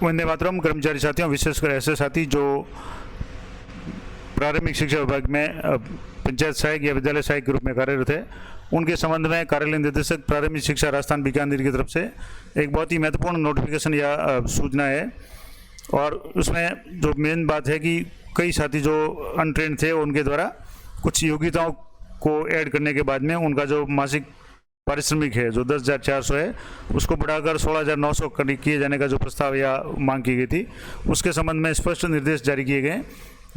वंदे मातरम। कर्मचारी साथियों, विशेषकर ऐसे साथी जो प्रारंभिक शिक्षा विभाग में पंचायत सहायक या विद्यालय सहायक के रूप में कार्यरत है, उनके संबंध में कार्यालय निदेशक प्रारंभिक शिक्षा राजस्थान बीकानेर की तरफ से एक बहुत ही महत्वपूर्ण नोटिफिकेशन या सूचना है। और उसमें जो मेन बात है कि कई साथी जो अनट्रेंड थे उनके द्वारा कुछ योग्यताओं को ऐड करने के बाद में उनका जो मासिक पारिश्रमिक है जो 10,400 है उसको बढ़ाकर 16,900 किए जाने का जो प्रस्ताव या मांग की गई थी, उसके संबंध में स्पष्ट निर्देश जारी किए गए।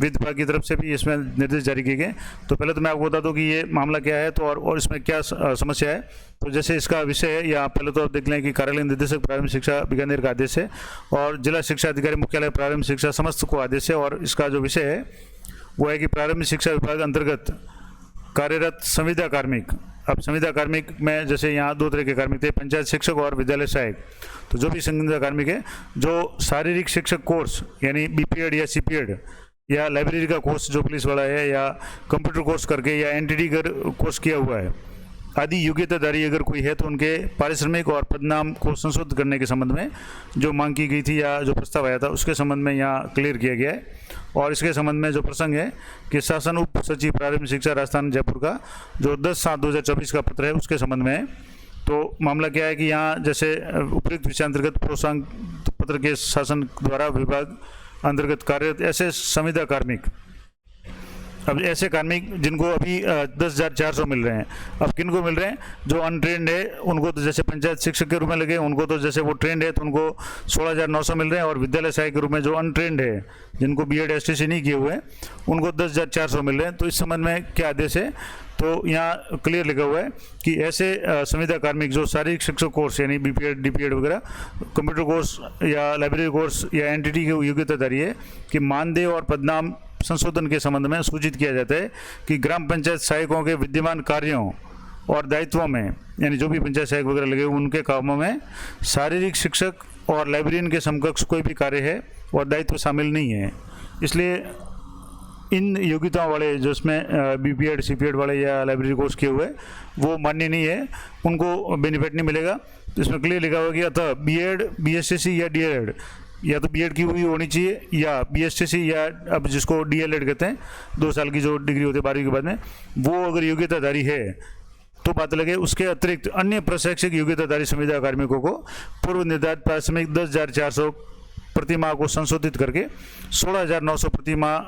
वित्त विभाग की तरफ से भी इसमें निर्देश जारी किए गए। तो पहले तो मैं आपको बता दूं कि ये मामला क्या है तो और इसमें क्या समस्या है। तो जैसे इसका विषय है, या पहले तो आप देख लें कि कार्यालय निदेशक प्रारंभिक शिक्षा बीकानेर का आदेश है और जिला शिक्षा अधिकारी मुख्यालय प्रारंभिक शिक्षा समस्त को आदेश है। और इसका जो विषय है वो है कि प्रारंभिक शिक्षा विभाग अंतर्गत कार्यरत संविदा कार्मिक। अब संविदा कार्मिक में जैसे यहाँ दो तरह के कार्मिक थे, पंचायत शिक्षक और विद्यालय सहायक। तो जो भी संविदा कार्मिक है जो शारीरिक शिक्षक कोर्स यानी बीपीएड या सीपीएड या लाइब्रेरी का कोर्स जो पुलिस वाला है या कंप्यूटर कोर्स करके या एनटीडी कोर्स किया हुआ है आदि योग्यताधारी अगर कोई है तो उनके पारिश्रमिक और पदनाम को संशोधित करने के संबंध में जो मांग की गई थी या जो प्रस्ताव आया था उसके संबंध में यहाँ क्लियर किया गया है। और इसके संबंध में जो प्रसंग है कि शासन उप सचिव प्रारंभिक शिक्षा राजस्थान जयपुर का जो 10/7/2024 का पत्र है उसके संबंध में है। तो मामला क्या है कि यहाँ जैसे उपयुक्त विषय अंतर्गत प्रोत्साहन पत्र के शासन द्वारा विभाग अंतर्गत कार्यरत ऐसे संविदा कार्मिक, अब ऐसे कार्मिक जिनको अभी 10,400 मिल रहे हैं, अब किन को मिल रहे हैं? जो अनट्रेंड है उनको तो जैसे पंचायत शिक्षक के रूप में लगे, उनको तो जैसे वो ट्रेंड है तो उनको 16,900 मिल रहे हैं। और विद्यालय सहायक के रूप में जो अनट्रेंड है जिनको बीएड एसटीसी नहीं किए हुए हैं उनको 10,400 मिल रहे हैं। तो इस संबंध में क्या आदेश है? तो यहाँ क्लियर लिखा हुआ है कि ऐसे संविदा कार्मिक जो शारीरिक शिक्षक कोर्स यानी बीपीएड डीपीएड वगैरह कंप्यूटर कोर्स या लाइब्रेरी कोर्स या एनटीटी की योग्यताधारी है कि मानदेय और पदनाम संशोधन के संबंध में सूचित किया जाता है कि ग्राम पंचायत सहायकों के विद्यमान कार्यों और दायित्वों में यानी जो भी पंचायत सहायक वगैरह लगे उनके कामों में शारीरिक शिक्षक और लाइब्रेरियन के समकक्ष कोई भी कार्य है और दायित्व शामिल नहीं है। इसलिए इन योग्यताओं वाले जो इसमें बीपीएड सीपीएड वाले या लाइब्रेरी कोर्स किए हुए वो मान्य नहीं है, उनको बेनिफिट नहीं मिलेगा। तो इसमें क्लियर लिखा हुआ कि अतः बीएड बीएसटीसी या डीएलएड या तो बीएड की हुई होनी चाहिए या बीएसटीसी या अब जिसको डीएलएड कहते हैं 2 साल की जो डिग्री होती है 12वीं के बाद में, वो अगर योग्यताधारी है तो बात लगे। उसके अतिरिक्त अन्य प्रशैक्षिक योग्यताधारी संविदा कार्मिकों को पूर्व निर्धारित पारिश्रमिक 10,400 प्रति माह को संशोधित करके 16,900 प्रति माह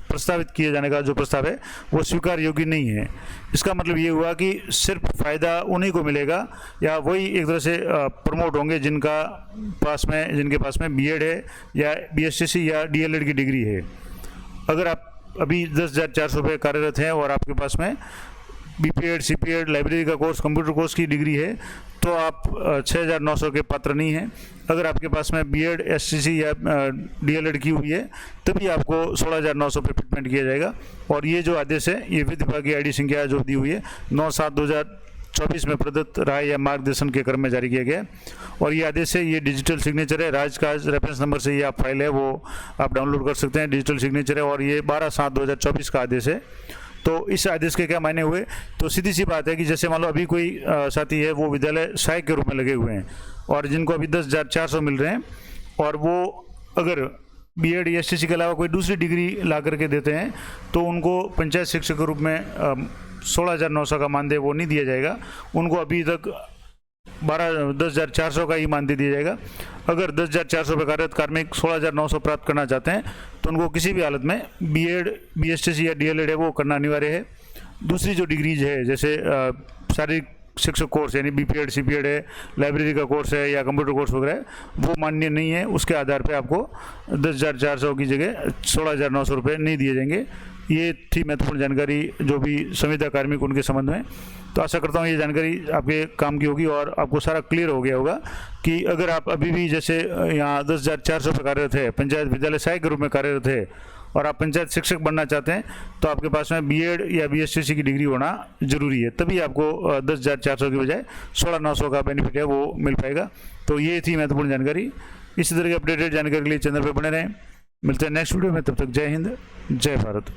प्रस्तावित किए जाने का जो प्रस्ताव है वो स्वीकार योग्य नहीं है। इसका मतलब ये हुआ कि सिर्फ फ़ायदा उन्हीं को मिलेगा या वही एक तरह से प्रमोट होंगे जिनके पास में बीएड है या बीएसटीसी या डीएलएड की डिग्री है। अगर आप अभी 10,400 पे कार्यरत हैं और आपके पास में बीपीएड सीपीएड लाइब्रेरी का कोर्स कंप्यूटर कोर्स की डिग्री है तो आप 6,900 के पात्र नहीं हैं। अगर आपके पास में बीएड एसटीसी या डीएलएड की हुई है तभी आपको 16,900 पे फिटमेंट किया जाएगा। और ये जो आदेश है ये वित्त विभाग की आईडी संख्या जो दी हुई है 9/7/2024 में प्रदत्त राय या मार्गदर्शन के क्रम में जारी किया गया है। और ये आदेश है, ये डिजिटल सिग्नेचर है, राजकाज रेफरेंस नंबर से ये आप फाइल है वो आप डाउनलोड कर सकते हैं, डिजिटल सिग्नेचर है। और ये 12/7/2024 का आदेश है। तो इस आदेश के क्या मायने हुए? तो सीधी सी बात है कि जैसे मान लो अभी कोई साथी है वो विद्यालय सहायक के रूप में लगे हुए हैं और जिनको अभी 10,400 मिल रहे हैं और वो अगर बीएड एसटीसी के अलावा कोई दूसरी डिग्री ला करके देते हैं तो उनको पंचायत शिक्षक के रूप में 16,900 का मानदेय वो नहीं दिया जाएगा, उनको अभी तक 10,400 का ही मानदेय दिया जाएगा। अगर 10,400 पे कार्यरत कार्मिक 16,900 प्राप्त करना चाहते हैं तो उनको किसी भी हालत में बीएड बीएसटीसी या डीएलएड है वो करना अनिवार्य है। दूसरी जो डिग्रीज है जैसे शारीरिक शिक्षक कोर्स यानी बीपीएड सीपीएड है, लाइब्रेरी का कोर्स है या कंप्यूटर कोर्स वगैरह है वो मान्य नहीं है। उसके आधार पे आपको 10,400 की जगह 16,900 रुपये नहीं दिए जाएंगे। ये थी महत्वपूर्ण जानकारी जो भी संविदा कार्मिक उनके संबंध में। तो आशा करता हूँ ये जानकारी आपके काम की होगी और आपको सारा क्लियर हो गया होगा कि अगर आप अभी भी जैसे यहाँ 10,400 पे कार्यरत है, पंचायत विद्यालय सहायक के रूप में कार्यरत है और आप पंचायत शिक्षक बनना चाहते हैं तो आपके पास में बीएड या बीएसटीसी की डिग्री होना जरूरी है, तभी आपको 10,400 की बजाय 16,900 का बेनिफिट है वो मिल पाएगा। तो ये थी महत्वपूर्ण जानकारी। इसी तरह की अपडेटेड जानकारी के लिए चैनल पर बने रहें। मिलते हैं नेक्स्ट वीडियो में, तब तक जय हिंद जय भारत।